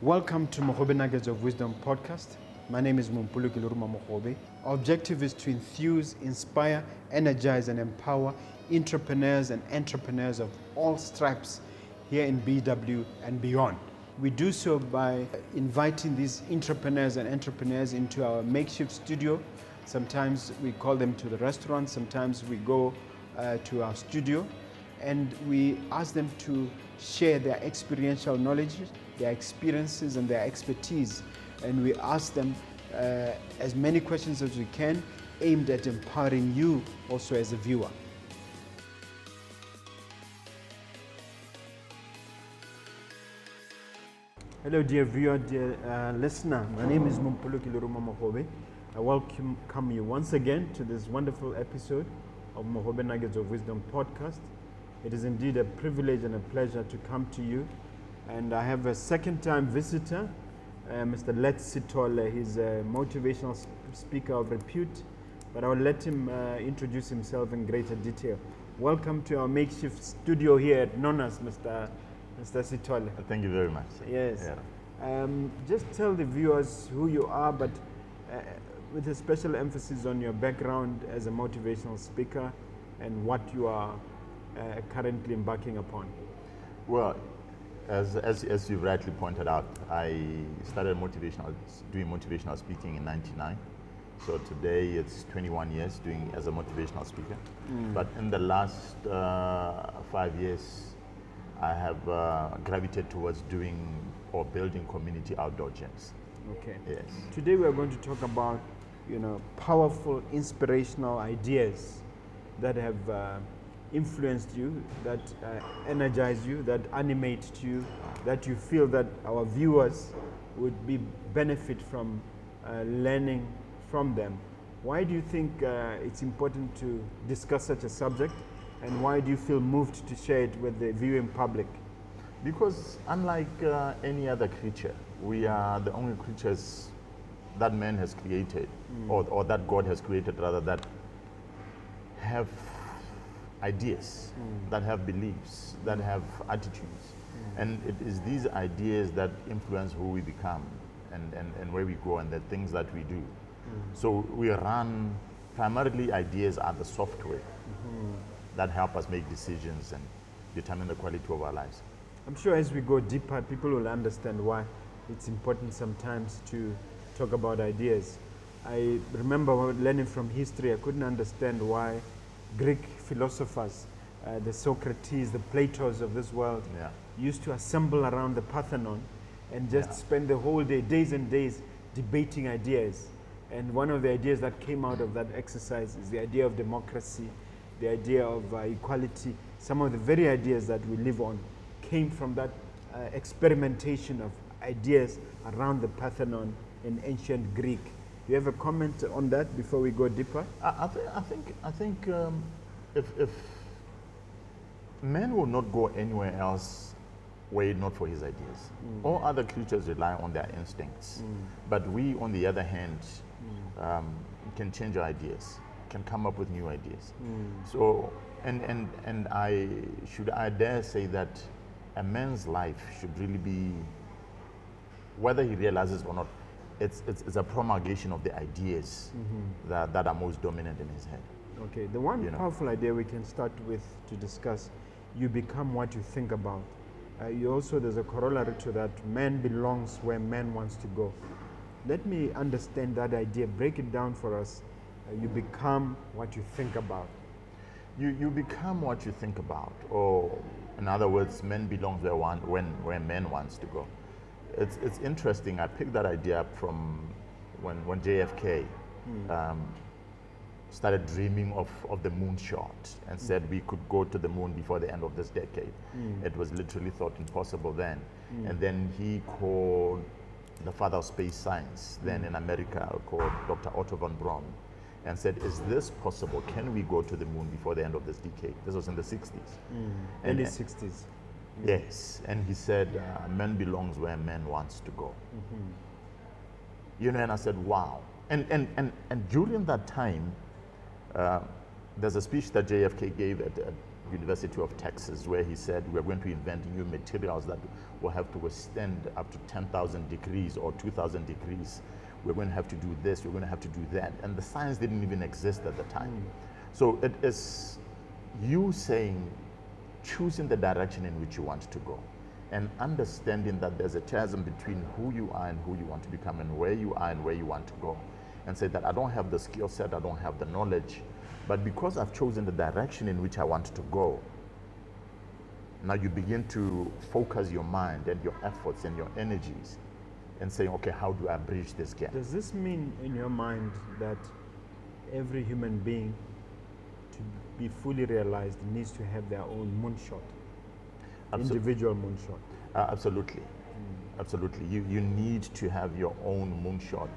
Welcome to Mogobe Nuggets of Wisdom podcast. My name is Mompoloki Lerumo Mogobe. Our objective is to enthuse, inspire, energize, and empower entrepreneurs and entrepreneurs of all stripes here in BW and beyond. We do so by inviting these entrepreneurs and entrepreneurs into our makeshift studio. Sometimes we call them to the restaurant, sometimes we go to our studio, and we ask them to share their experiential knowledge, their experiences, and their expertise. And we ask them as many questions as we can, aimed at empowering you also as a viewer. Hello, dear viewer, dear listener. My name is Mompoloki Lerumo Mogobe. I welcome you once again to this wonderful episode of Mogobe Nuggets of Wisdom podcast. It is indeed a privilege and a pleasure to come to you. And I have a second-time visitor, Mr. Sithole. He's a motivational speaker of repute, but I will let him introduce himself in greater detail. Welcome to our makeshift studio here at Nonas, Mr. Sithole. Thank you very much. Yes. Yeah. Just tell the viewers who you are, but with a special emphasis on your background as a motivational speaker and what you are currently embarking upon. Well, as you rightly pointed out, I started doing motivational speaking in '99. So today it's 21 years doing as a motivational speaker. But in the last 5 years, I have gravitated towards doing or building community outdoor gyms. Okay. Yes. Today we are going to talk about, powerful, inspirational ideas that have influenced you, that energize you, that animate you, that you feel that our viewers would benefit from learning from them. Why do you think it's important to discuss such a subject, and why do you feel moved to share it with the viewing public? Because unlike any other creature, we are the only creatures that man has created, or that God has created rather, that have ideas, that have beliefs, that have attitudes. And it is these ideas that influence who we become and where we go and the things that we do. So we run, primarily ideas are the software that help us make decisions and determine the quality of our lives. I'm sure as we go deeper, people will understand why it's important sometimes to talk about ideas. I remember learning from history, I couldn't understand why Greek philosophers, the Socrates, the Platos of this world, used to assemble around the Parthenon and just spend the whole day, days and days, debating ideas. And one of the ideas that came out of that exercise is the idea of democracy, the idea of equality. Some of the very ideas that we live on came from that experimentation of ideas around the Parthenon in ancient Greek. Do you have a comment on that before we go deeper? I think if man will not go anywhere else were it not for his ideas. All other creatures rely on their instincts. But we, on the other hand, can change our ideas, can come up with new ideas. So, and I dare say that a man's life should really be, whether he realizes or not, it's a promulgation of the ideas that are most dominant in his head. Okay, the one powerful idea we can start with to discuss, you become what you think about. There's a corollary to that, man belongs where man wants to go. Let me understand that idea, break it down for us. You become what you think about. You become what you think about, or in other words, man belongs where man wants to go. It's interesting. I picked that idea up from when JFK started dreaming of the moonshot and said we could go to the moon before the end of this decade. It was literally thought impossible then. And then he called the father of space science, then in America, called Dr. Otto von Braun, and said, is this possible? Can we go to the moon before the end of this decade? This was in the 60s. Early 60s. Yes, and he said, man belongs where man wants to go. And I said, wow. And during that time, there's a speech that JFK gave at University of Texas, where he said we're going to invent new materials that will have to withstand up to 10,000 degrees or 2,000 degrees. We're going to have to do this, we're going to have to do that. And the science didn't even exist at the time. So it is you saying, choosing the direction in which you want to go, and understanding that there's a chasm between who you are and who you want to become, and where you are and where you want to go. And say that I don't have the skill set, I don't have the knowledge, but because I've chosen the direction in which I want to go, now you begin to focus your mind and your efforts and your energies and saying, okay, how do I bridge this gap? Does this mean in your mind that every human being, to be fully realized, needs to have their own moonshot? Individual moonshot? Absolutely. Absolutely. You need to have your own moonshot.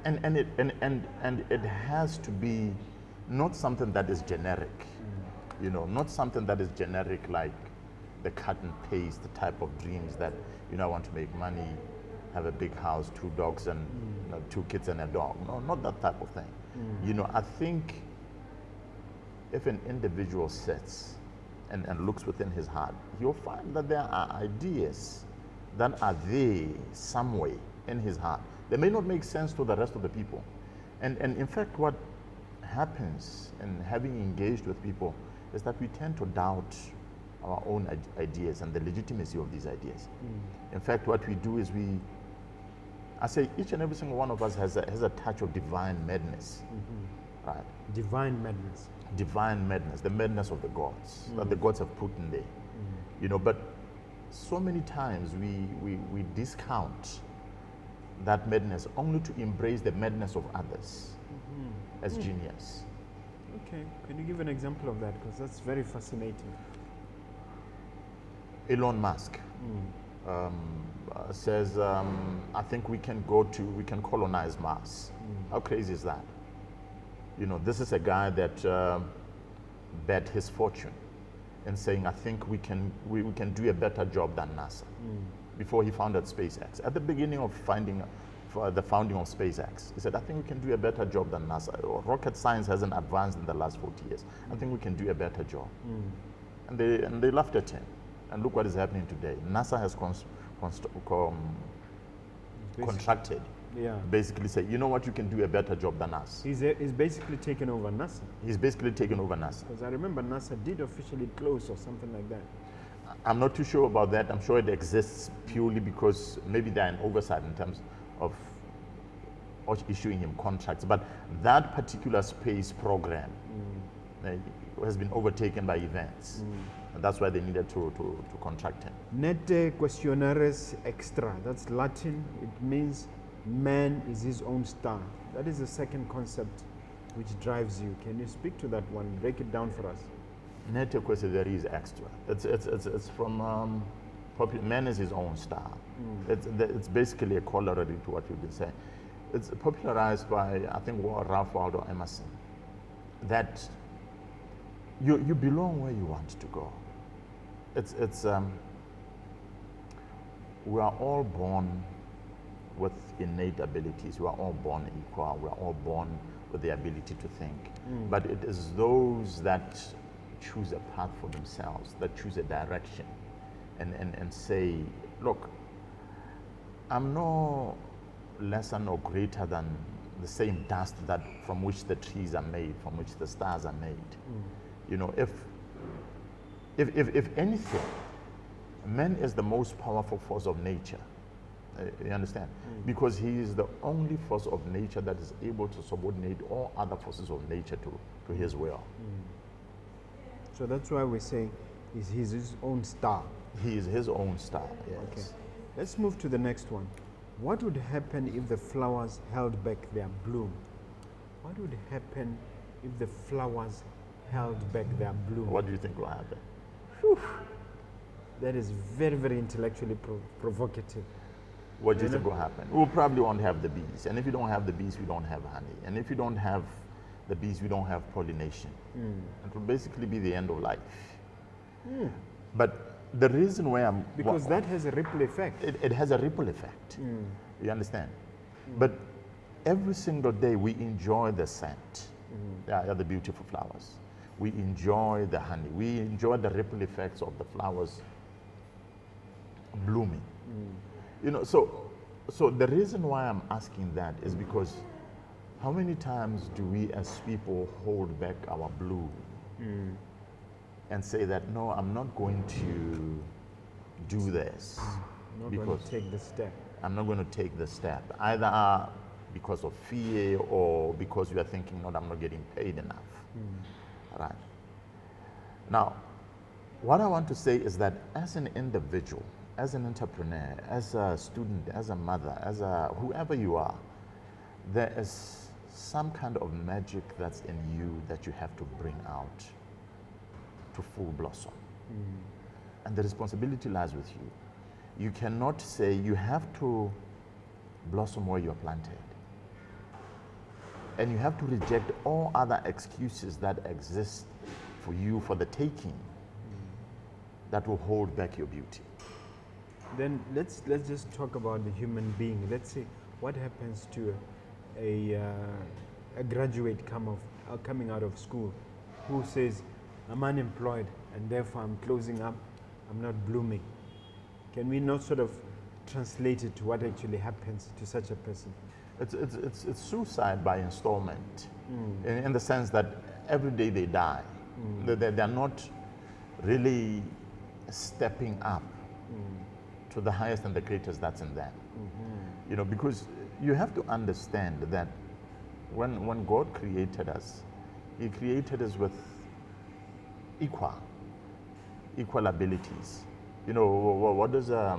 And it has to be not something that is generic, you know, not something that is generic like the cut and paste type of dreams that, you know, I want to make money, have a big house, 2 dogs and 2 kids and a dog. No, not that type of thing. You know, I think if an individual sits and looks within his heart, he'll find that there are ideas that are there some way in his heart. They may not make sense to the rest of the people. And in fact, what happens in having engaged with people is that we tend to doubt our own ideas and the legitimacy of these ideas. In fact, what we do is I say each and every single one of us has a touch of divine madness, right? Divine madness. Divine madness, the madness of the gods, that the gods have put in there. You know, but so many times we discount that madness only to embrace the madness of others as genius. Okay, can you give an example of that? Because that's very fascinating. Elon Musk says, I think we can colonize Mars. How crazy is that? You know, this is a guy that bet his fortune in saying, I think we can do a better job than NASA. Before he founded SpaceX. At the beginning of the founding of SpaceX, he said, I think we can do a better job than NASA. Rocket science hasn't advanced in the last 40 years. I think we can do a better job. And they laughed at him. And look what is happening today. NASA has contracted. Yeah. Basically say, you know what, you can do a better job than us. He's basically taken over NASA. He's basically taken over NASA. Because I remember NASA did officially close or something like that. I'm not too sure about that. I'm sure it exists purely because maybe they're an oversight in terms of issuing him contracts. But that particular space program has been overtaken by events. And that's why they needed to contract him. Nete questionaris extra. That's Latin. It means man is his own star. That is the second concept which drives you. Can you speak to that one? Break it down for us. Nete questionaris extra. It's from man is his own star. It's basically a corollary to what you've been saying. It's popularized by, I think, Ralph Waldo Emerson, that you belong where you want to go. We are all born with innate abilities. We are all born equal. We are all born with the ability to think. But it is those that choose a path for themselves, that choose a direction, and say, look, I'm no lesser nor greater than the same dust from which the trees are made, from which the stars are made. You know, if anything, man is the most powerful force of nature. You understand? Because he is the only force of nature that is able to subordinate all other forces of nature to his will. So that's why we say he's his own star. He is his own star, yes. Okay. Let's move to the next one. What would happen if the flowers held back their bloom? What would happen if the flowers held back their bloom? What do you think will happen? Whew. That is very, very intellectually provocative. What do you think will happen? We probably won't have the bees. And if you don't have the bees, we don't have honey. And if you don't have the bees, we don't have pollination. It will basically be the end of life. But the reason why because that has a ripple effect. It has a ripple effect. You understand? But every single day we enjoy the scent. Yeah, the beautiful flowers. We enjoy the honey. We enjoy the ripple effects of the flowers blooming. You know, so the reason why I'm asking that is because how many times do we as people hold back our blue and say that, no, I'm not going to do this I'm not going to take the step. I'm not going to take the step, either because of fear or because you are thinking, no, I'm not getting paid enough. Right. Now, what I want to say is that as an individual, as an entrepreneur, as a student, as a mother, as a whoever you are, there is some kind of magic that's in you that you have to bring out to full blossom. And the responsibility lies with you. You cannot say you have to blossom where you're planted. And you have to reject all other excuses that exist for you for the taking that will hold back your beauty. Then let's just talk about the human being. Let's say what happens to a graduate coming out of school who says, I'm unemployed and therefore I'm closing up, I'm not blooming. Can we not sort of translate it to what actually happens to such a person? It's suicide by installment, in the sense that every day they die. They're not really stepping up to the highest and the greatest that's in them. You know, because you have to understand that when God created us, He created us with equal abilities. You know, what does, I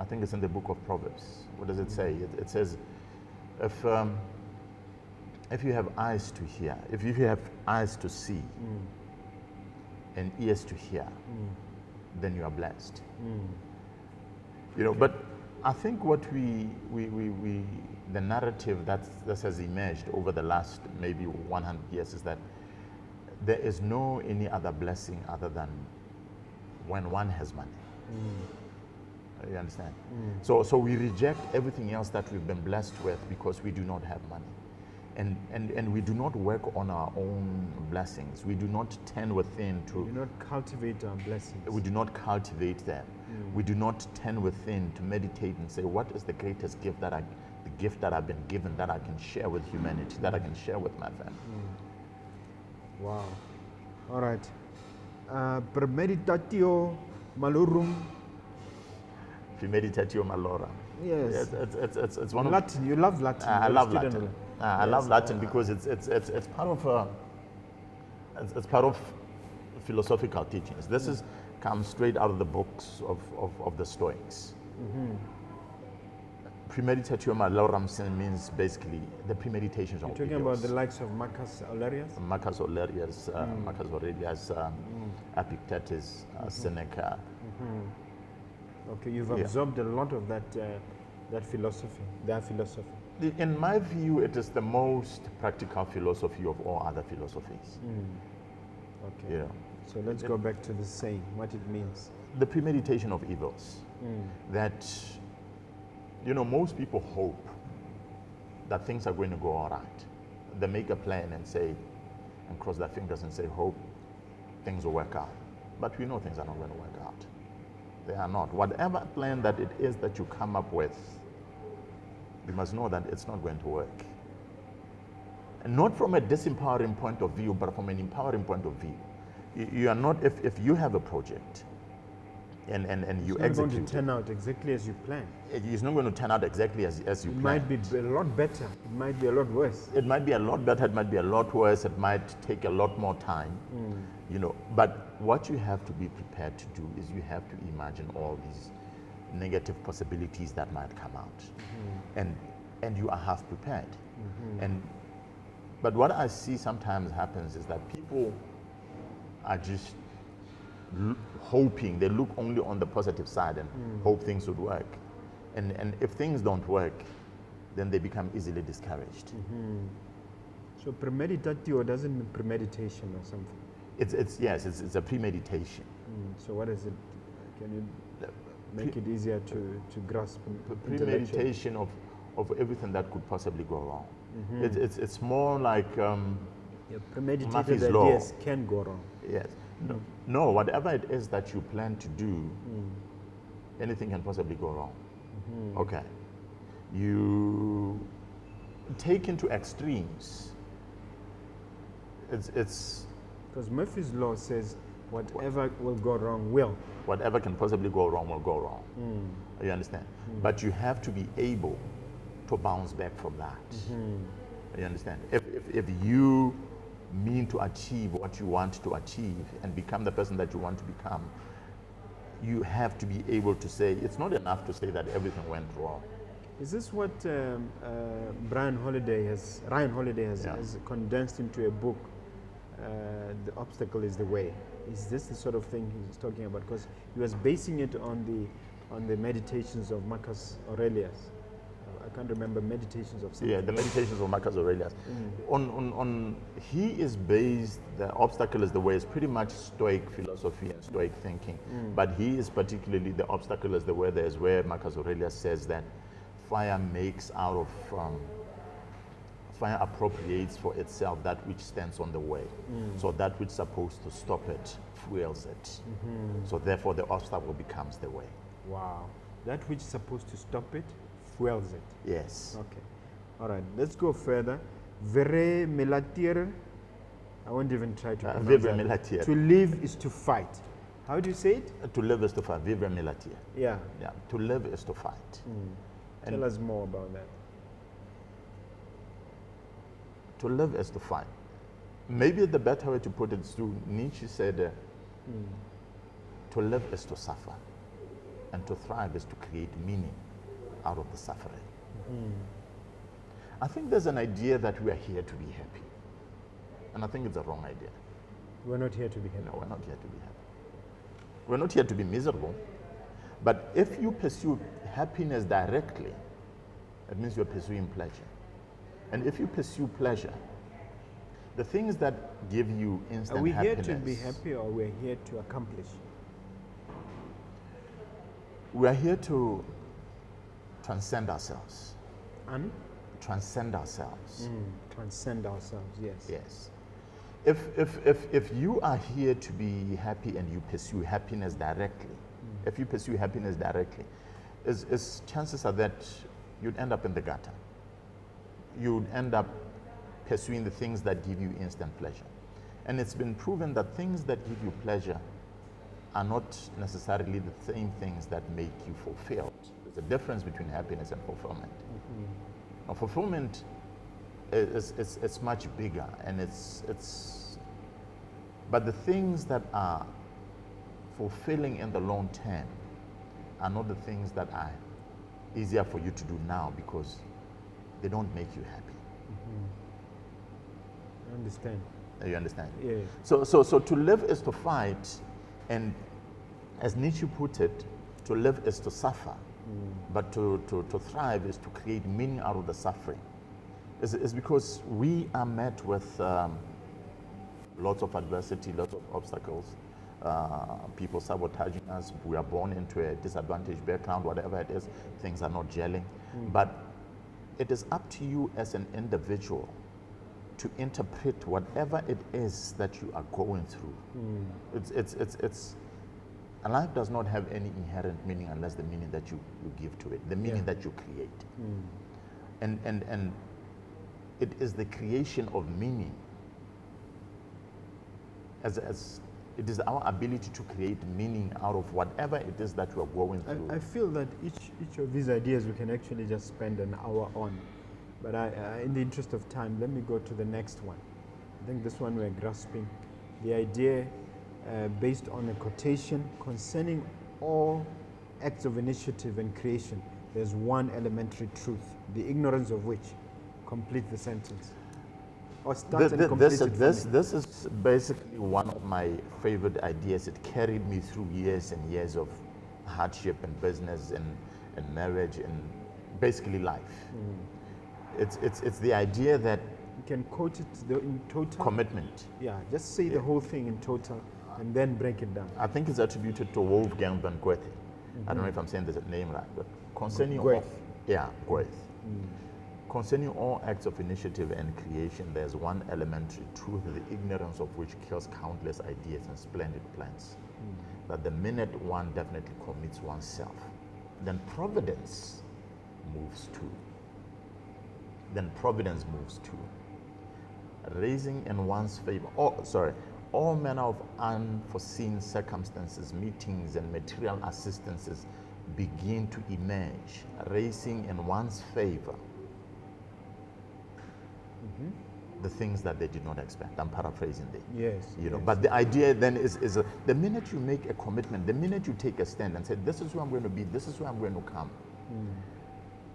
think it's in the book of Proverbs. What does it say? It says, if you have eyes to hear, if you have eyes to see and ears to hear, then you are blessed. You know, but I think what the narrative that has emerged over the last maybe 100 years is that there is no any other blessing other than when one has money. You understand? So we reject everything else that we've been blessed with because we do not have money. And we do not work on our own blessings. We do not turn within to... We do not cultivate our blessings. We do not cultivate them. We do not turn within to meditate and say, what is the greatest gift that I've been given that I can share with humanity, that I can share with my family? Wow. All right. Premeditatio malorum. Premeditatio malorum. Yes. It's one of Latin. You love Latin. I love Latin. Yes, I love Latin because it's part of it's part of philosophical teachings. This is comes straight out of the books of the Stoics. Premeditatio malorum means basically the premeditations of You're talking about the likes of Marcus Aurelius? Marcus Aurelius, Epictetus, Seneca. Okay, you've absorbed a lot of that philosophy, their philosophy. In my view, it is the most practical philosophy of all other philosophies. Okay. Yeah. So let's go back to the saying, what it means. The premeditation of evils. That, you know, most people hope that things are going to go all right. They make a plan and say, and cross their fingers and say, hope things will work out. But we know things are not going to work out. They are not. Whatever plan that it is that you come up with, you must know that it's not going to work. And not from a disempowering point of view, but from an empowering point of view. You are not, if you have a project and you execute it's not going to turn out exactly as you plan. It's not going to turn out exactly as you plan. It might be a lot better. It might be a lot worse. It might be a lot better. It might be a lot worse. It might take a lot more time. You know, but what you have to be prepared to do is you have to imagine all these negative possibilities that might come out, and you are half prepared. But what I see sometimes happens is that people are just hoping. They look only on the positive side and hope things would work. And if things don't work, then they become easily discouraged. So premeditatio doesn't mean premeditation or something. It's a premeditation. So what is it? Can you make it easier to grasp? Premeditation of everything that could possibly go wrong. It's more like Your premeditated Murphy's law. ideas can go wrong. Yes. No, whatever it is that you plan to do, anything can possibly go wrong. Okay. You take into extremes. It's Because Murphy's law says whatever will go wrong will. whatever can possibly go wrong will go wrong. You understand? But you have to be able to bounce back from that. You understand? If you mean to achieve what you want to achieve and become the person that you want to become, you have to be able to say, it's not enough to say that everything went wrong. Is this what Ryan Holiday has Yeah. has condensed into a book? The obstacle is the way. Is this the sort of thing he's talking about? Because he was basing it on the meditations of Marcus Aurelius. I can't remember, meditations of something. Yeah, the meditations of Marcus Aurelius. He is based, the obstacle is the way, it's pretty much Stoic philosophy and Stoic thinking. But he is particularly, the obstacle is the way, there is where Marcus Aurelius says that fire makes out of, fire appropriates for itself that which stands on the way. So that which is supposed to stop it fuels it. So therefore the obstacle becomes the way. Wow. That which is supposed to stop it fuels it. Yes. Okay. All right. Let's go further. Vere melatir. I won't even try to pronounce Vivre that. melatir. To live is to fight. How do you say it? To live is to fight. Vivre melatir. Yeah. Yeah. To live is to fight. Tell us more about that. To live is to fight. Maybe the better way to put it is to, Nietzsche said, to live is to suffer, and to thrive is to create meaning out of the suffering. I think there's an idea that we are here to be happy, and I think it's a wrong idea. We're not here to be happy. No, we're not here to be happy. We're not here to be miserable. But if you pursue happiness directly, it means you're pursuing pleasure. And if you pursue pleasure, the things that give you instant Are we here happiness. to be happy, or we're here to accomplish? We are here to transcend ourselves. And Transcend ourselves. transcend ourselves, yes. Yes. If you are here to be happy and you pursue happiness directly, if you pursue happiness directly, chances are that you'd end up in the gutter. You'd end up pursuing the things that give you instant pleasure. And it's been proven that things that give you pleasure are not necessarily the same things that make you fulfilled. There's a difference between happiness and fulfillment. Now, fulfillment is much bigger, and but the things that are fulfilling in the long term are not the things that are easier for you to do now because they don't make you happy. I understand. You understand? Yeah. So to live is to fight, and as Nietzsche put it, to live is to suffer, but to thrive is to create meaning out of the suffering. It's because we are met with lots of adversity, lots of obstacles, people sabotaging us. We are born into a disadvantaged background, whatever it is, things are not gelling. But it is up to you as an individual to interpret whatever it is that you are going through. And life does not have any inherent meaning unless the meaning that you give to it, the meaning that you create. And it is the creation of meaning, as it is our ability to create meaning out of whatever it is that we are going through. I feel that each of these ideas we can actually just spend an hour on. But in the interest of time, let me go to the next one. I think this one we're grasping. The idea based on a quotation concerning all acts of initiative and creation, there's one elementary truth, the ignorance of which complete the sentence. Or start and complete it for me. This is basically one of my favorite ideas. It carried me through years and years of hardship and business and marriage and basically life. It's the idea that You can quote it in total. commitment. Yeah, just say the whole thing in total and then break it down. I think it's attributed to Wolfgang van Goethe. I don't know if I'm saying the name right, but concerning Goethe. Goethe. Concerning all acts of initiative and creation, there's one elementary truth, the ignorance of which kills countless ideas and splendid plans. That the minute one definitely commits oneself, then providence moves too. Then providence moves too. Raising in one's favor, all manner of unforeseen circumstances, meetings, and material assistances begin to emerge, raising in one's favor the things that they did not expect. I'm paraphrasing there. Yes. Yes. But the idea then is the minute you make a commitment, the minute you take a stand and say, this is who I'm going to be, this is who I'm going to come,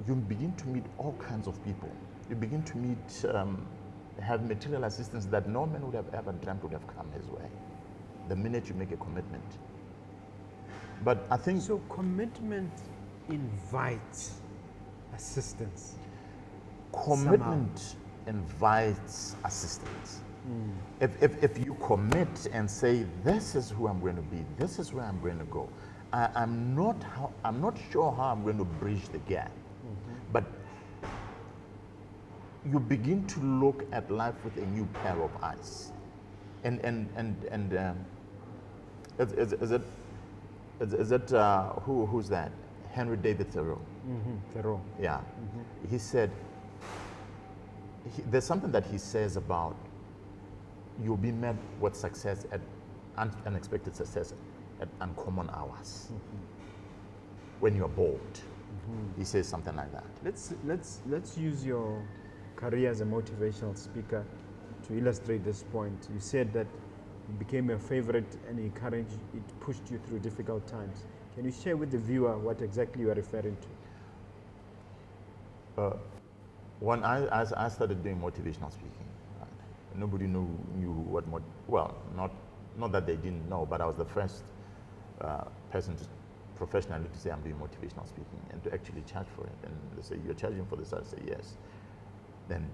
you begin to meet all kinds of people. You begin to meet, have material assistance that no man would have ever dreamt would have come his way. The minute you make a commitment. But I think... So commitment invites assistance. Commitment somehow invites assistance. If you commit and say, this is who I'm going to be, this is where I'm going to go, I'm not sure how I'm going to bridge the gap, but you begin to look at life with a new pair of eyes. Is it who's that? Henry David Thoreau. Thoreau. Yeah. He said, there's something that he says about you'll be met with success at unexpected success at uncommon hours. When you're bold. He says something like that. Let's use your career as a motivational speaker to illustrate this point. You said that it became a favorite and it pushed you through difficult times. Can you share with the viewer what exactly you are referring to? When I started doing motivational speaking, nobody knew what not that they didn't know, but I was the first person professionally to say I'm doing motivational speaking and to actually charge for it. And they say, you're charging for this? I say, yes. Then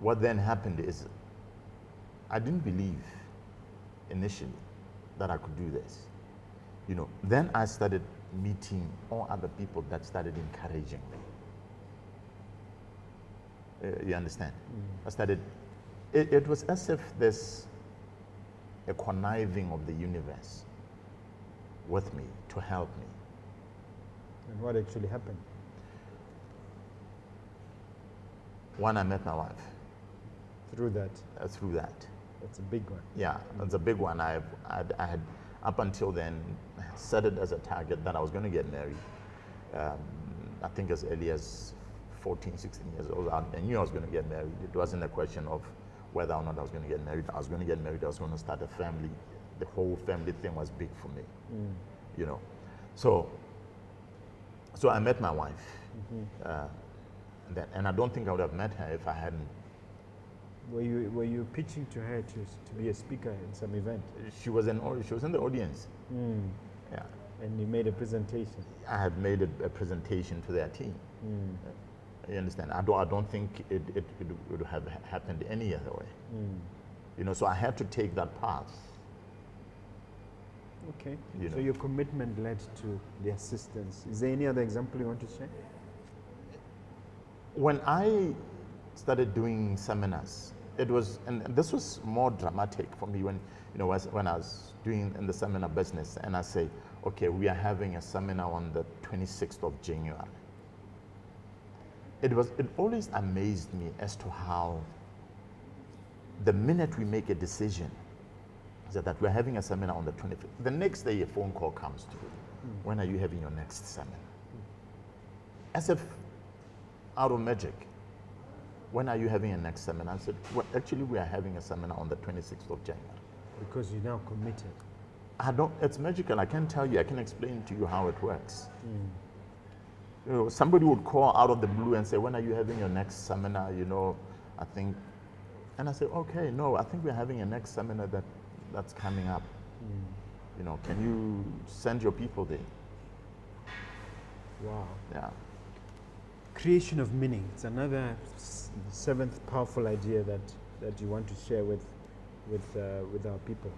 what then happened is I didn't believe initially that I could do this. Then I started meeting all other people that started encouraging me. You understand? I started, it was as if there's a conniving of the universe with me to help me. And what actually happened? When I met my wife. Through that? Through that. That's a big one. Yeah, it's a big one. I had, up until then, set it as a target that I was going to get married. I think as early as 14, 16 years old, I knew I was going to get married. It wasn't a question of whether or not I was going to get married. I was going to get married. I was going to start a family. The whole family thing was big for me, So I met my wife, and I don't think I would have met her if I hadn't. Were you pitching to her to be a speaker in some event? She was in the audience. Yeah. And you made a presentation. I had made a presentation to their team. You understand? I don't think it would have happened any other way. So I had to take that path. Okay. So your commitment led to the assistance. Is there any other example you want to share? When I started doing seminars, it was, and this was more dramatic for me when I was doing in the seminar business, and I say, okay, we are having a seminar on the 26th of January. It always amazed me as to how the minute we make a decision that we're having a seminar on the 25th, the next day a phone call comes to you. When are you having your next seminar? As if out of magic. When are you having a next seminar? I said, well, actually we are having a seminar on the 26th of January. Because you're now committed. It's magical. I can't tell you. I can explain to you how it works. Somebody would call out of the blue and say, when are you having your next seminar? I think, and I say, okay, no, I think we're having a next seminar that's coming up. Can you send your people there? Wow. Yeah. Creation of meaning. It's another seventh powerful idea that you want to share with our people.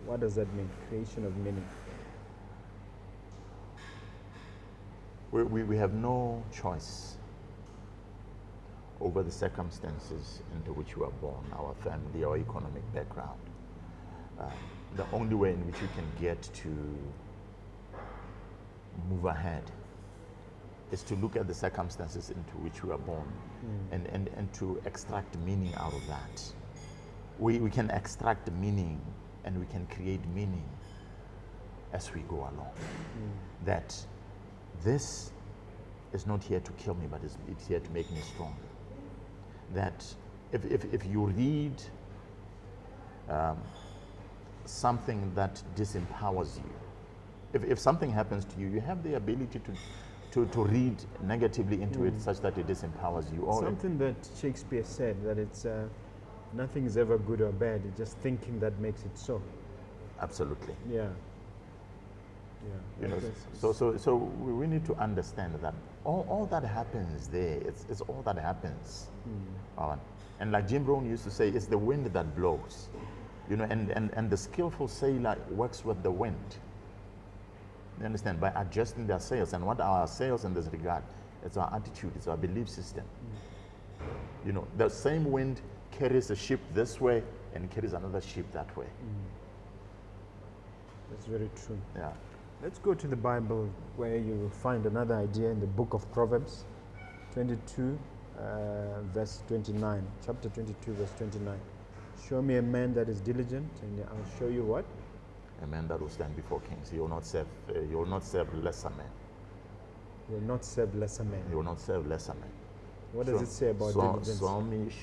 What does that mean? Creation of meaning. We have no choice over the circumstances into which we are born, our family, our economic background. The only way in which you can get to move ahead is to look at the circumstances into which we are born and to extract meaning out of that. We can extract meaning and we can create meaning as we go along. That this is not here to kill me, but it's here to make me strong. That if you read something that disempowers you, if something happens to you, you have the ability to read negatively into it such that it disempowers you. Or something that Shakespeare said, that it's nothing is ever good or bad, it's just thinking that makes it so. Absolutely. Yeah. You know, so we need to understand that all that happens there, it's all that happens. And like Jim Rohn used to say, it's the wind that blows. You know, and the skillful sailor works with the wind. You understand? By adjusting their sails. And what are our sails in this regard? It's our attitude, it's our belief system. You know, the same wind carries a ship this way and carries another ship that way. That's very true. Yeah. Let's go to the Bible, where you will find another idea in the book of Proverbs 22, verse 29. Chapter 22, verse 29. Show me a man that is diligent, and I'll show you what? A man that will stand before kings. He will not serve lesser men. He will not serve lesser men. He will not serve lesser men. What does it say about diligence?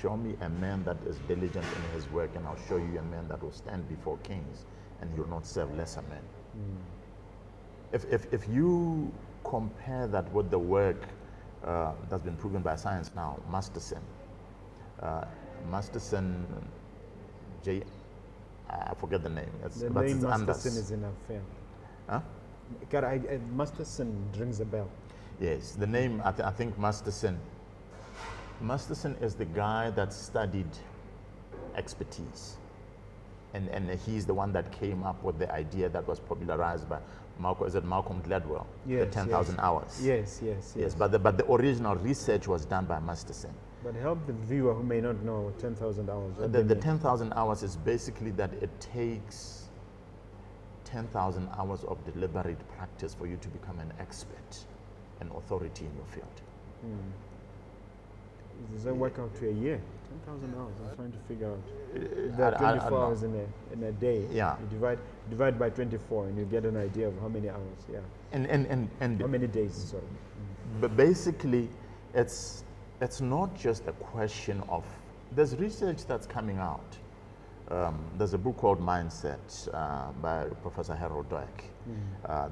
Show me a man that is diligent in his work, and I'll show you a man that will stand before kings, and he will not serve lesser men. If you compare that with the work that's been proven by science now, Masterson, I forget the name. The name Masterson is in our film. Huh? God, Masterson rings a bell. Yes, the name, I think Masterson is the guy that studied expertise. And he's the one that came up with the idea that was popularized by Malcolm Gladwell, yes, the 10,000 hours. Yes. But the original research was done by Masterson. But help the viewer who may not know 10,000 hours. The 10,000 hours is basically that it takes 10,000 hours of deliberate practice for you to become an expert, an authority in your field. Does that work out to a year? 10,000 hours. I'm trying to figure out. There are 24 hours in a day. Yeah. You divide by 24, and you get an idea of how many hours. Yeah. And how many days? Sorry. But basically, it's not just a question of. There's research that's coming out. There's a book called Mindset by Professor Harold Dweck.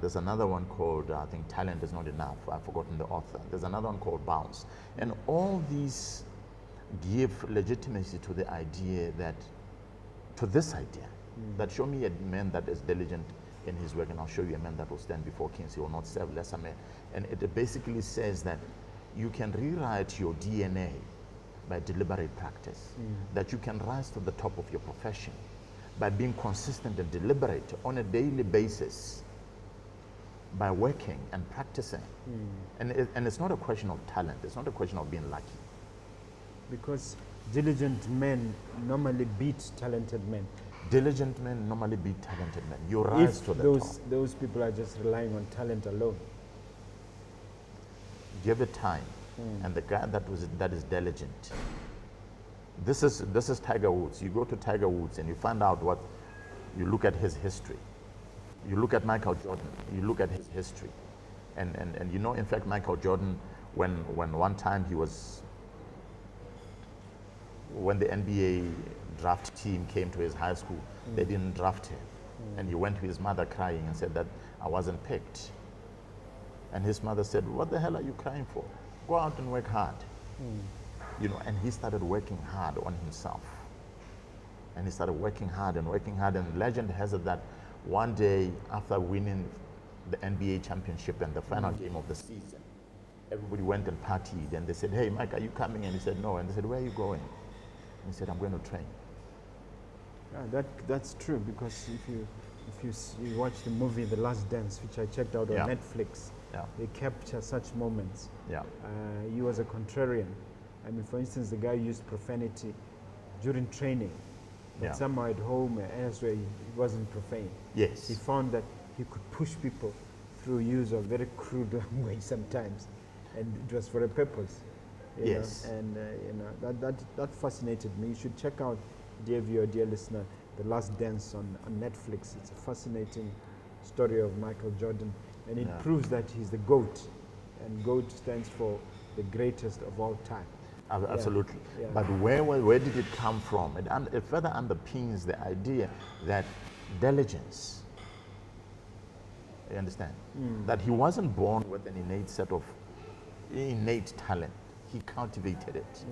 There's another one called, I think, Talent is Not Enough. I've forgotten the author. There's another one called Bounce. And all these give legitimacy to the idea that, that show me a man that is diligent in his work, and I'll show you a man that will stand before kings. He will not serve lesser men. And it basically says that you can rewrite your DNA by deliberate practice, that you can rise to the top of your profession by being consistent and deliberate on a daily basis, by working and practicing. And it's not a question of talent, it's not a question of being lucky. Because diligent men normally beat talented men. Diligent men normally beat talented men. You rise to the top. Those people are just relying on talent alone. Give it time. And the guy that is diligent. This is Tiger Woods. You go to Tiger Woods and you find out what, you look at his history. You look at Michael Jordan. You look at his history. And you know, in fact, Michael Jordan, when one time when the NBA draft team came to his high school, they didn't draft him. And he went to his mother crying and said that I wasn't picked. And his mother said, what the hell are you crying for? Go out and work hard. You know, and he started working hard on himself. And he started working hard. And legend has it that one day after winning the NBA championship and the final game of the season, everybody went and partied. And they said, hey, Mike, are you coming? And he said, no. And they said, where are you going? And he said, I'm going to train. Yeah, that's true, because if you watch the movie The Last Dance, which I checked out on Netflix, they capture such moments. He was a contrarian, I mean, for instance, the guy used profanity during training, but Yeah. somehow at home and elsewhere he wasn't profane. Yes. He found that he could push people through use of very crude language sometimes, and it was for a purpose. You Yes. know? And that fascinated me. You should check out, dear viewer, dear listener, The Last Dance on Netflix. It's a fascinating story of Michael Jordan, and it Yeah. proves that he's the GOAT, and GOAT stands for the greatest of all time. Absolutely. Yeah. But where did it come from? It further underpins the idea that diligence, you understand, that he wasn't born with an innate talent. He cultivated it.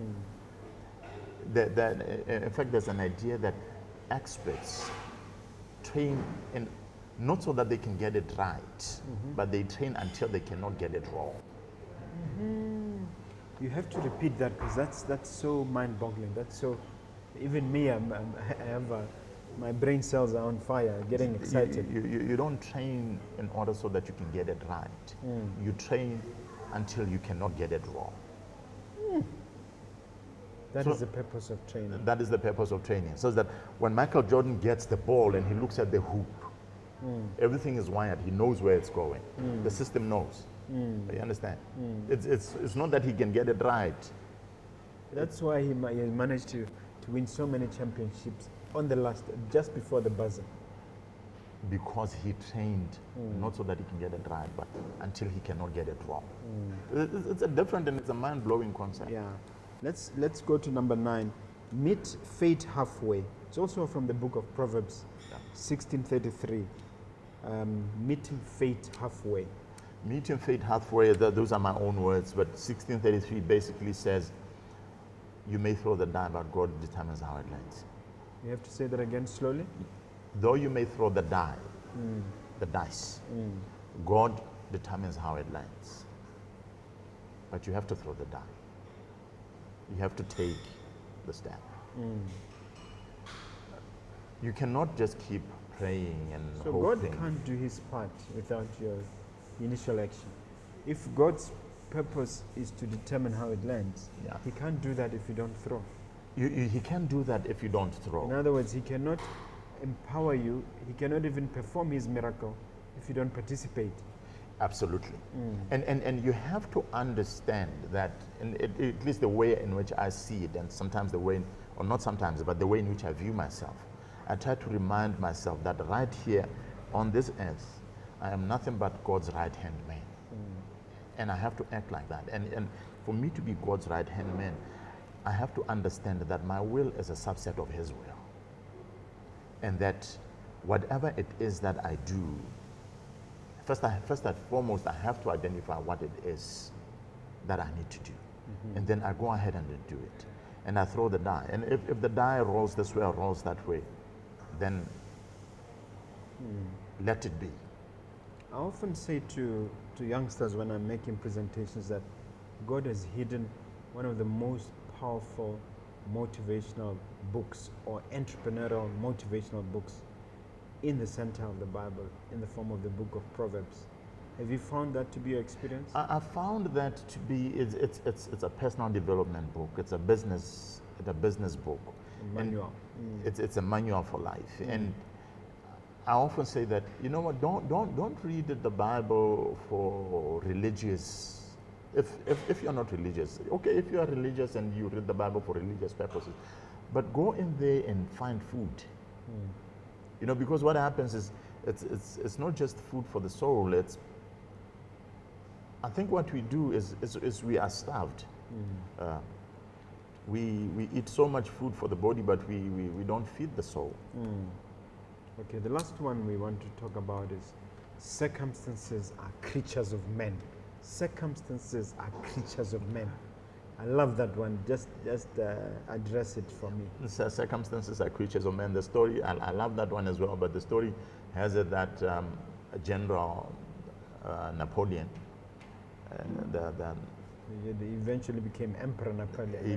In fact, there's an idea that experts train, not so that they can get it right, but they train until they cannot get it wrong. You have to repeat that, because that's so mind-boggling. That's so, even me, I have my brain cells are on fire, getting excited. You don't train in order so that you can get it right. You train until you cannot get it wrong. That So- is the purpose of training. That is the purpose of training. So that when Michael Jordan gets the ball and he looks at the hoop, everything is wired. He knows where it's going. The system knows. You understand? It's not that he can get it right. That's why he managed to win so many championships on the last, just before the buzzer. Because he trained not so that he can get it right, but until he cannot get it wrong. It's a different and it's a mind-blowing concept. Yeah. Let's go to number 9. Meet fate halfway. It's also from the book of Proverbs, 16:33. Meeting fate halfway. Meeting fate halfway, those are my own words, but 1633 basically says, you may throw the die, but God determines how it lands. You have to say that again slowly. Though you may throw the die, the dice, God determines how it lands. But you have to throw the die. You have to take the step. You cannot just keep praying and So hoping. God can't do his part without your initial action. If God's purpose is to determine how it lands, Yeah. he can't do that if you don't throw. He can't do that if you don't In throw. other words, he cannot empower you, he cannot even perform his miracle if you don't participate. Absolutely. And you have to understand that, at least the way in which I see it, and sometimes the way, or not sometimes, but the way in which I view myself, I try to remind myself that right here on this earth, I am nothing but God's right-hand man. And I have to act like that. And for me to be God's right-hand man, I have to understand that my will is a subset of his will. And that whatever it is that I do, first and foremost, I have to identify what it is that I need to do. And then I go ahead and do it. And I throw the die. And if the die rolls this way or rolls that way, then let it be. I often say to youngsters when I'm making presentations that God has hidden one of the most powerful motivational books or entrepreneurial motivational books in the center of the Bible, in the form of the book of Proverbs. Have you found that to be your experience? I found that to be it's a personal development book. It's a business book. A manual. It's a manual for life. And I often say that, you know what, don't read the Bible for religious. If you're not religious, okay, if you are religious and you read the Bible for religious purposes, but go in there and find food. You know, because what happens is it's not just food for the soul. I think what we do is we are starved. We eat so much food for the body, but we don't feed the soul. Okay, the last one we want to talk about is circumstances are creatures of men. Circumstances are creatures of men. I love that one. Just address it for me. Circumstances are creatures of men. The story, I love that one as well, but the story has it that General Napoleon, He eventually became Emperor Napoleon. he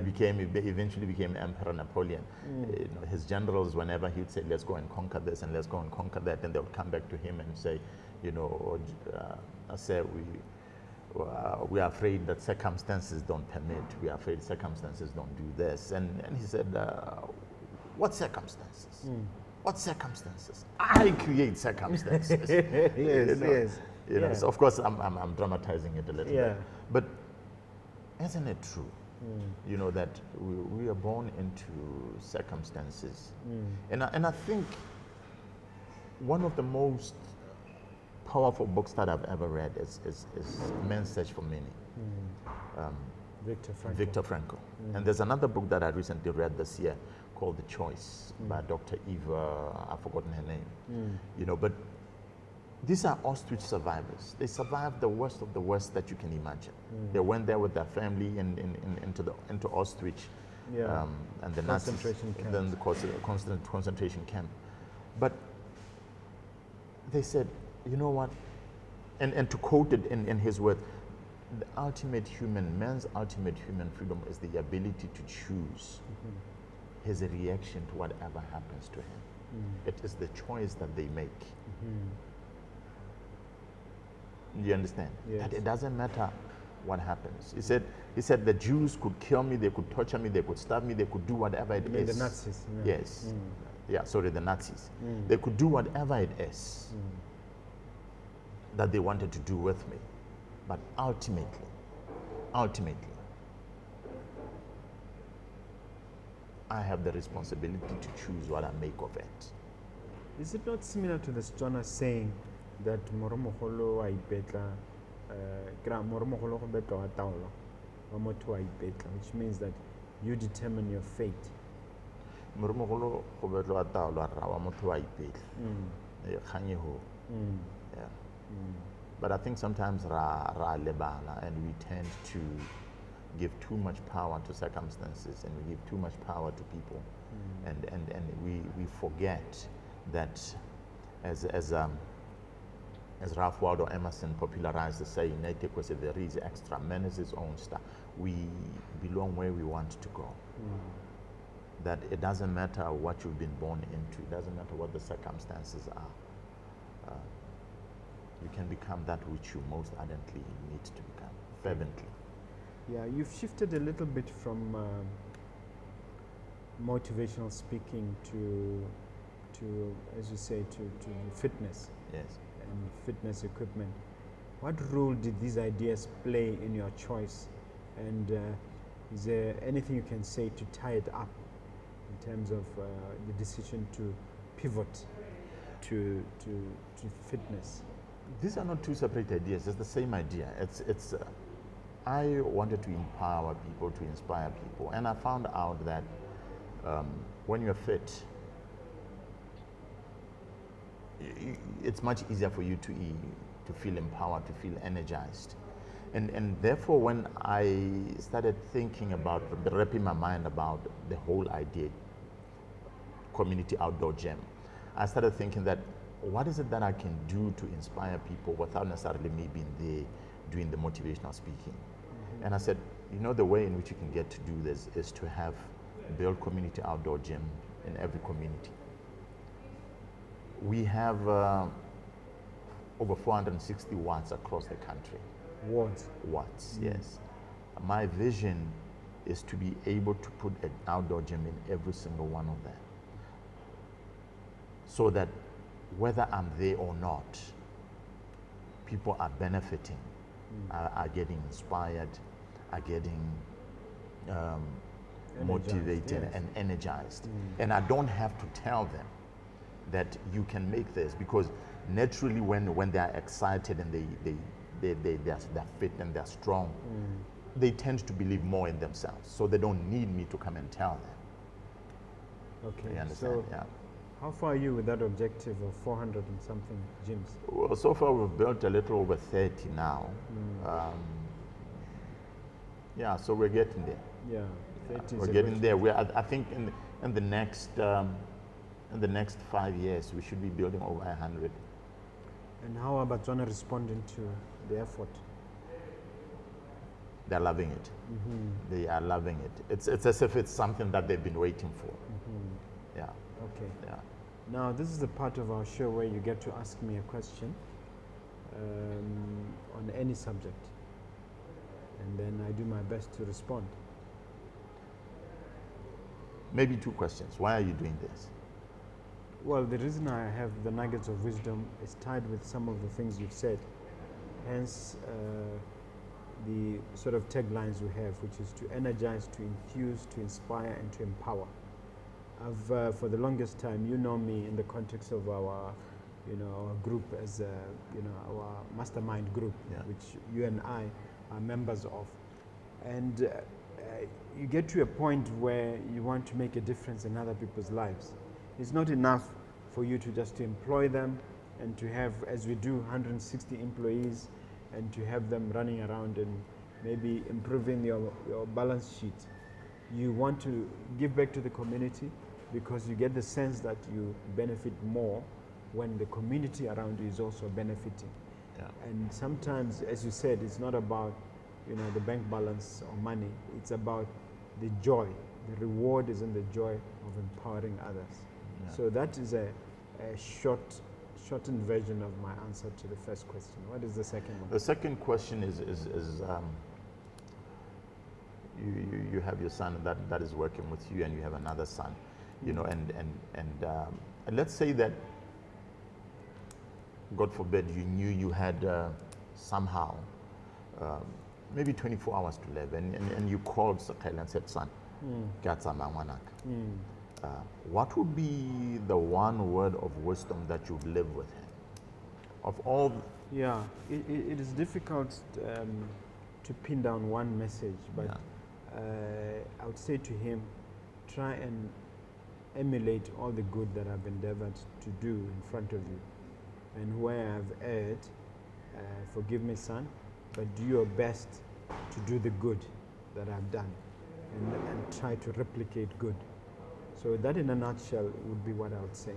eventually became Emperor Napoleon. You know, his generals, whenever he'd say, let's go and conquer this and let's go and conquer that, and they would come back to him and say, you know, I say, we are afraid that circumstances don't permit. We are afraid circumstances don't do this. And he said, what circumstances? What circumstances? I create circumstances. Yes. You know, so of course, I'm dramatizing it a little bit. But isn't it true? You know, that we are born into circumstances. And I think one of the most powerful books that I've ever read is Man's Search for Meaning. Viktor Frankl. And there's another book that I recently read this year called The Choice by Dr. Eva, I've forgotten her name. You know, but these are ostrich survivors. They survived the worst of the worst that you can imagine. They went there with their family into Auschwitz, and the Nazis, then the constant concentration camp. But they said, you know what? And to quote it in his words, man's ultimate human freedom is the ability to choose his reaction to whatever happens to him. It is the choice that they make. You understand? Yes. That it doesn't matter what happens. He said the Jews could kill me, they could torture me, they could stab me, they could do whatever it is. The Nazis. Yes. Yeah, sorry, the Nazis. They could do whatever it is that they wanted to do with me. But ultimately, I have the responsibility to choose what I make of it. Is it not similar to the Setswana saying that moromogolo wa ipetla, moromogolo go betla wa taolo, wa motho wa ipetla, which means that you determine your fate. Moromogolo go betla wa taolo ra wa motho wa ipetla. Kganye ho. Yeah. But I think sometimes ra lebala, and we tend to give too much power to circumstances, and we give too much power to people, and we forget that as Ralph Waldo Emerson popularized the saying, there is extra, man is his own star. We belong where we want to go. That it doesn't matter what you've been born into, it doesn't matter what the circumstances are. You can become that which you most ardently need to become, fervently. Yeah, you've shifted a little bit from motivational speaking to as you say, to fitness. Yes. And fitness equipment. What role did these ideas play in your choice? And is there anything you can say to tie it up in terms of the decision to pivot to fitness? These are not two separate ideas. It's the same idea. It's. I wanted to empower people, to inspire people, and I found out that when you're fit, it's much easier for you to feel empowered, to feel energized. And therefore, when I started thinking about, wrapping my mind about the whole idea, community outdoor gym, I started thinking that what is it that I can do to inspire people without necessarily me being there doing the motivational speaking? And I said, you know, the way in which you can get to do this is to build community outdoor gym in every community. We have over 460 watts across the country. Watts, yes. My vision is to be able to put an outdoor gym in every single one of them, so that whether I'm there or not, people are benefiting, are getting inspired, are getting motivated and energized. And I don't have to tell them that you can make this, because naturally when they are excited and they're fit and they're strong, they tend to believe more in themselves. So they don't need me to come and tell them. Okay, you understand? so how far are you with that objective of 400 and something gyms? Well, so far we've built a little over 30 now. Yeah, so we're getting there. Yeah, 30 we're getting there. I think in the next 5 years we should be building over 100. And how are Botswana responding to the effort? They're loving it. They are loving it. It's as if it's something that they've been waiting for. Yeah. Okay. Yeah. Now, this is the part of our show where you get to ask me a question on any subject. and then I do my best to respond. Maybe 2 questions. Why are you doing this? Well, the reason I have the nuggets of wisdom is tied with some of the things you've said. Hence, the sort of taglines we have, which is to energize, to enthuse, to inspire, and to empower. I've, for the longest time, you know me in the context of our, our group as, our mastermind group, Yeah. which you and I are members of. And you get to a point where you want to make a difference in other people's lives. It's not enough for you to just to employ them and to have, as we do, 160 employees and to have them running around and maybe improving your balance sheet. You want to give back to the community because you get the sense that you benefit more when the community around you is also benefiting. Yeah. And sometimes, as you said, it's not about the bank balance or money. It's about the joy. The reward is in the joy of empowering others. Yeah. So that is a shortened version of my answer to the first question. What is the second one? The second question is you have your son that is working with you, and you have another son, and let's say that, God forbid, you knew you had somehow maybe 24 hours to live, and you called Sithole and said, son, what would be the one word of wisdom that you'd live with him? Of all... Yeah, it is difficult to pin down one message, but I would say to him, try and emulate all the good that I've endeavored to do in front of you. And where I've erred, forgive me, son, but do your best to do the good that I've done and try to replicate good. So that in a nutshell would be what I would say.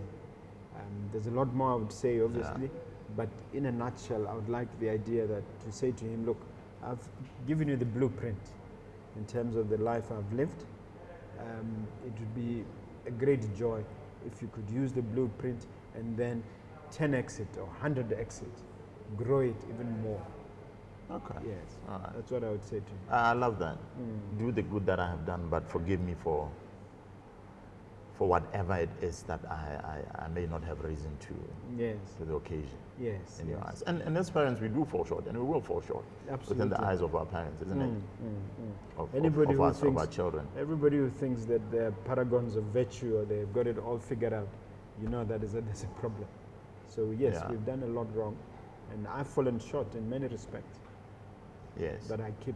There's a lot more I would say, obviously, but in a nutshell, I would like the idea that to say to him, look, I've given you the blueprint in terms of the life I've lived. It would be a great joy if you could use the blueprint and then 10x it or 100x it, grow it even more. Okay. Yes, All right. that's what I would say to him. I love that. Do the good that I have done, but forgive me for whatever it is that I may not have risen to the occasion. Yes. In your eyes. And as parents, we do fall short, and we will fall short. Absolutely. Within the eyes of our parents, isn't it? Of our children. Everybody who thinks that they're paragons of virtue or they've got it all figured out, there's a problem. So yes, we've done a lot wrong, and I've fallen short in many respects. Yes. But I keep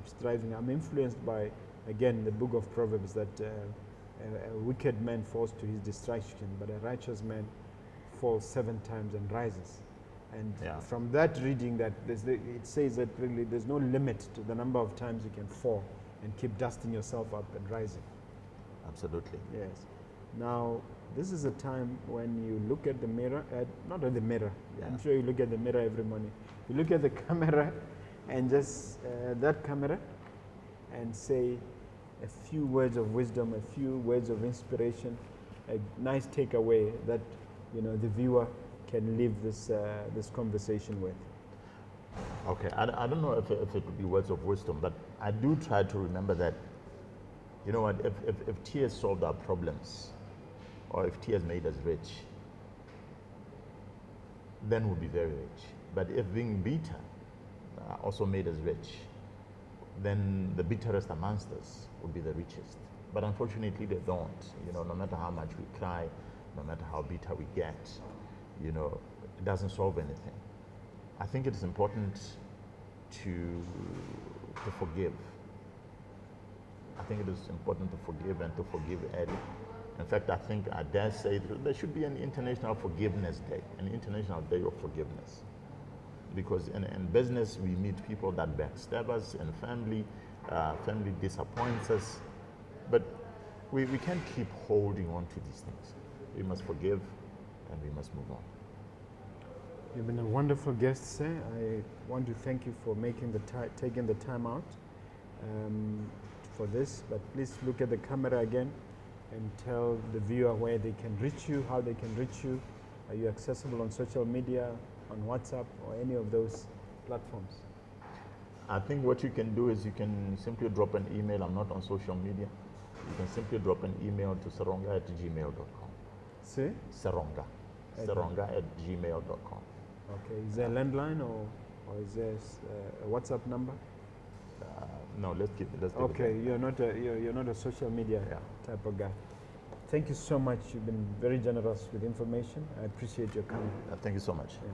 striving. I'm influenced by, again, the book of Proverbs that a wicked man falls to his destruction, but a righteous man falls 7 times and rises. And from that reading, that it says that really there's no limit to the number of times you can fall and keep dusting yourself up and rising. Absolutely. Yes. Now, this is a time when you look at the mirror, not at the mirror. I'm sure you look at the mirror every morning. You look at the camera and just that camera and say a few words of wisdom, a few words of inspiration, a nice takeaway that the viewer can leave this conversation with. Okay, I don't know if it would be words of wisdom, but I do try to remember that, you know what, if tears solved our problems, or if tears made us rich, then we'll be very rich. But if being bitter also made us rich, then the bitterest amongst us would be the richest. But unfortunately, they don't. No matter how much we cry, no matter how bitter we get, it doesn't solve anything. I think it is important to forgive. I think it is important to forgive and to forgive early. In fact, I dare say there should be an International Forgiveness Day, an International Day of Forgiveness. Because in business, we meet people that backstab us, and family disappoints us. But we can't keep holding on to these things. We must forgive, and we must move on. You've been a wonderful guest, sir. I want to thank you for taking the time out for this. But please look at the camera again and tell the viewer where they can reach you, how they can reach you. Are you accessible on social media, on WhatsApp, or any of those platforms? I think what you can do is you can simply drop an email. I'm not on social media. You can simply drop an email to saronga@gmail.com. See? Saronga. Saronga@gmail.com. Okay. Is there a landline or is there a WhatsApp number? No, let's keep it. Let's keep Okay, it. you're not a social media Yeah. type of guy. Thank you so much. You've been very generous with information. I appreciate your coming. Thank you so much. Yeah.